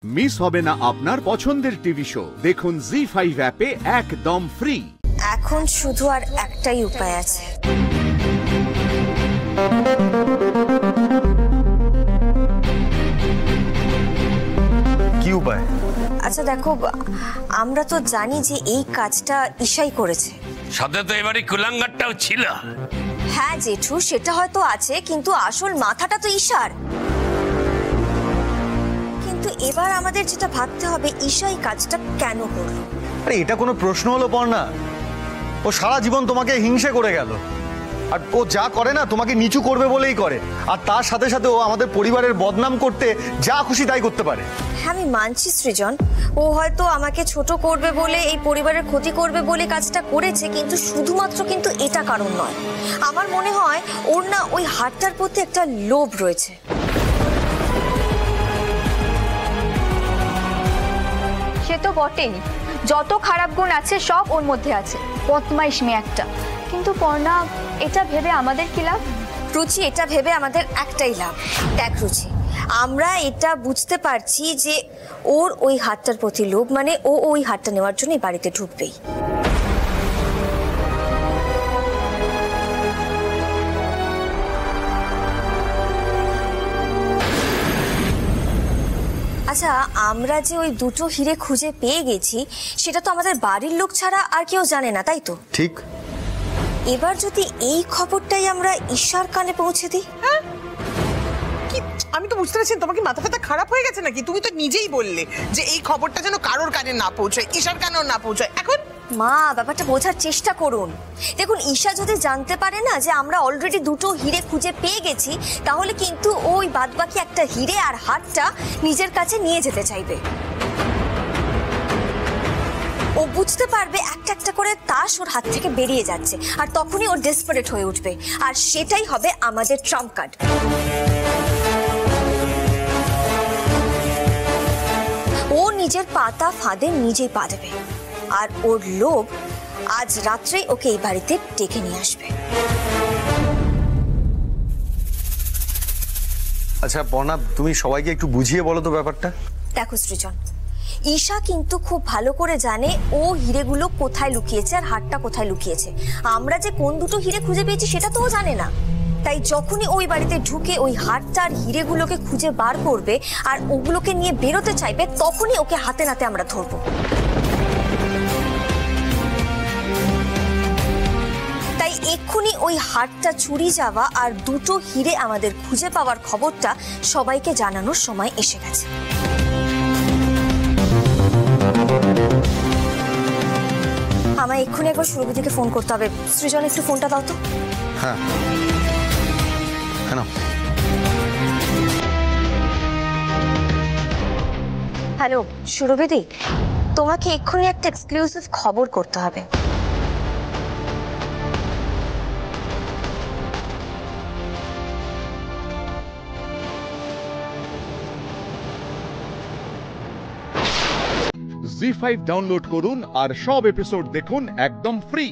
Miss হবে না আপনার পছন্দের টিভি শো। দেখুন জি5 অ্যাপে একদম ফ্রি। এখন শুধু আর একটাই উপায় আছে। কি উপায়? আচ্ছা দেখো, আমরা তো জানি যে এই কাজটা ঈশাই করেছে। সাথে তো এবারে কুলাঙ্গারটাও ছিল। হ্যাঁ জেঠু, সেটা হয়তো আছে, কিন্তু আসল মাথাটা তো ঈশার। কিন্তু এবার আমাদের যেটা ভাবতে হবে, ঈশা এই কাজটা কেন করলো। আরে এটা কোনো প্রশ্ন হলো পড়না? ও সারা জীবন তোমাকে হিংসে করে গেল, আর ও যা করে না তোমাকে নিচু করবে বলেই করে, আর তার সাথে সাথে ও আমাদের পরিবারের বদনাম করতে যা খুশি তাই করতে পারে। হ্যাঁ আমি মানছি সৃজন, ও হয়তো আমাকে ছোট করবে বলে, এই পরিবারের ক্ষতি করবে বলে কাজটা করেছে, কিন্তু শুধুমাত্র কিন্তু এটা কারণ নয়। আমার মনে হয় ওর না ওই হারটার প্রতি একটা লোভ রয়েছে। সে তো বটেই, যত খারাপ গুণ আছে সব ওর মধ্যে আছে, বদমাইশ মেয়ে একটা। কিন্তু পর্ণা, এটা ভেবে আমাদের কি লাভ? রুচি, এটা ভেবে আমাদের একটাই লাভ। দেখ রুচি, আমরা এটা বুঝতে পারছি যে ওর ওই হাতটার প্রতি লোভ, মানে ও ওই হাতটা নেওয়ার জন্য বাড়িতে ঢুকবেই। আচ্ছা, আমরা যে ওই দুটো হিরে খুঁজে পেয়ে গেছি, সেটা তো আমাদের বাড়ির লোক ছাড়া আর কেউ জানে না, তাই তো? ঠিক। এবার যদি এই খবরটাই আমরা ঈশার কানে পৌঁছে দিই। হ্যাঁ, কি আমি তো বুঝতে পারছি, তোমার কি মাথা ফাতা খারাপ হয়ে গেছে নাকি? তুমি তো নিজেই বললে যে এই খবরটা যেন কারোর কানে না পৌঁছায়, ঈশার কানেও না পৌঁছায়। এখন মা, ব্যাপারটা বোঝার চেষ্টা করুন। দেখুন, ঈশা যদি জানতে পারে না যে আমরা অলরেডি দুটো হিরে খুঁজে পেয়ে গেছি, তাহলে কিন্তু ওই বাদবাকি একটা হিরে আর হারটা নিজের কাছে নিয়ে যেতে চাইবে। ও বুঝতে পারবে একটা একটা করে তাস ওর হাত থেকে বেরিয়ে যাচ্ছে, আর তখনই ওর ডেসপারেট হয়ে উঠবে, আর সেটাই হবে আমাদের ট্রাম্প কার্ড। ও নিজের পাতা ফাঁদে নিজেই পা দেবে, আর ওর লোভ আজ রাত্রেই ওকে এই বাড়িতে ডেকে নিয়ে আসবে। আচ্ছা পর্ণা, তুমি সবাইকে একটু বুঝিয়ে বলো তো ব্যাপারটা। দেখো সৃজন, ঈশা কিন্তু খুব ভালো করে জানে ও হিরেগুলো কোথায় লুকিয়েছে আর হারটা কোথায় লুকিয়েছে। আমরা যে কোন দুটো হিরে খুঁজে পেয়েছি সেটা তো ও জানে না। তাই যখনই ওই বাড়িতে ঢুকে ওই হারটা আর হিরেগুলোকে খুঁজে বার করবে আর ওগুলোকে নিয়ে বেরোতে চাইবে, তখনই ওকে হাতে নাতে আমরা ধরবো। তাই এক্ষুনি ওই হারটা চুরি যাওয়া আর দুটো হিরে আমাদের খুঁজে পাওয়ার খবরটা সবাইকে জানানোর সময় এসে গেছে। আমায় এক্ষুনি একবার সুরভিদিকে ফোন করতে হবে। সৃজন, একটু ফোনটা দাও তো। হ্যাঁ হ্যাঁ। হ্যালো সুরভিদি, তোমাকে এক্ষুনি একটা এক্সক্লুসিভ খবর করতে হবে। জি5 ডাউনলোড করুন আর সব এপিসোড দেখুন একদম ফ্রি।